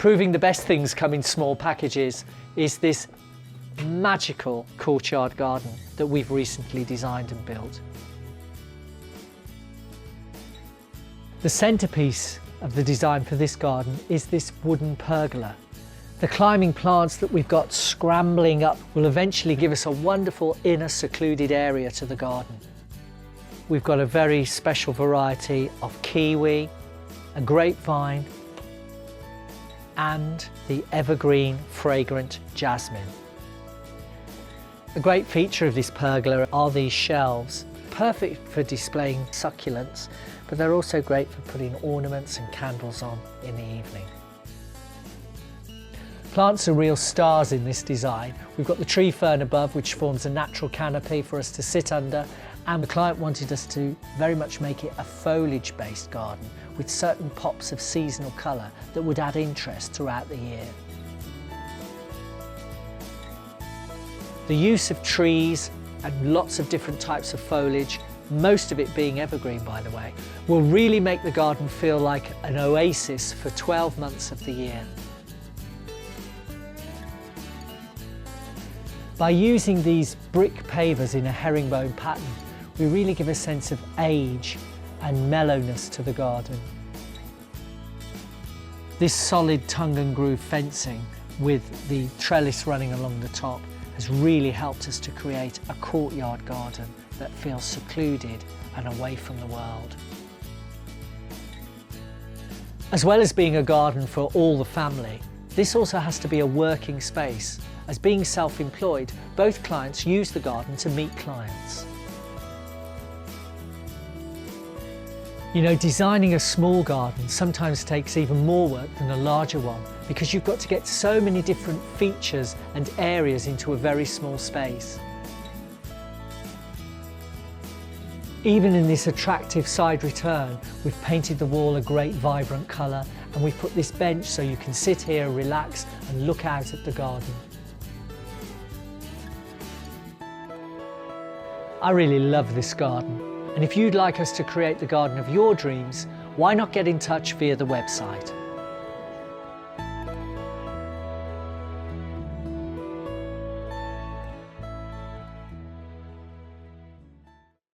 Proving the best things come in small packages is this magical courtyard garden that we've recently designed and built. The centerpiece of the design for this garden is this wooden pergola. The climbing plants that we've got scrambling up will eventually give us a wonderful inner secluded area to the garden. We've got a very special variety of kiwi, a grapevine, and the evergreen fragrant jasmine. A great feature of this pergola are these shelves, perfect for displaying succulents, but they're also great for putting ornaments and candles on in the evening. Plants are real stars in this design. We've got the tree fern above, which forms a natural canopy for us to sit under, and the client wanted us to very much make it a foliage-based garden with certain pops of seasonal colour that would add interest throughout the year. The use of trees and lots of different types of foliage, most of it being evergreen by the way, will really make the garden feel like an oasis for 12 months of the year. By using these brick pavers in a herringbone pattern, we really give a sense of age and mellowness to the garden. This solid tongue and groove fencing with the trellis running along the top has really helped us to create a courtyard garden that feels secluded and away from the world. As well as being a garden for all the family, this also has to be a working space. As being self-employed, both clients use the garden to meet clients. You know, designing a small garden sometimes takes even more work than a larger one because you've got to get so many different features and areas into a very small space. Even in this attractive side return, we've painted the wall a great vibrant colour, and we've put this bench so you can sit here, relax and look out at the garden. I really love this garden, and if you'd like us to create the garden of your dreams, why not get in touch via the website?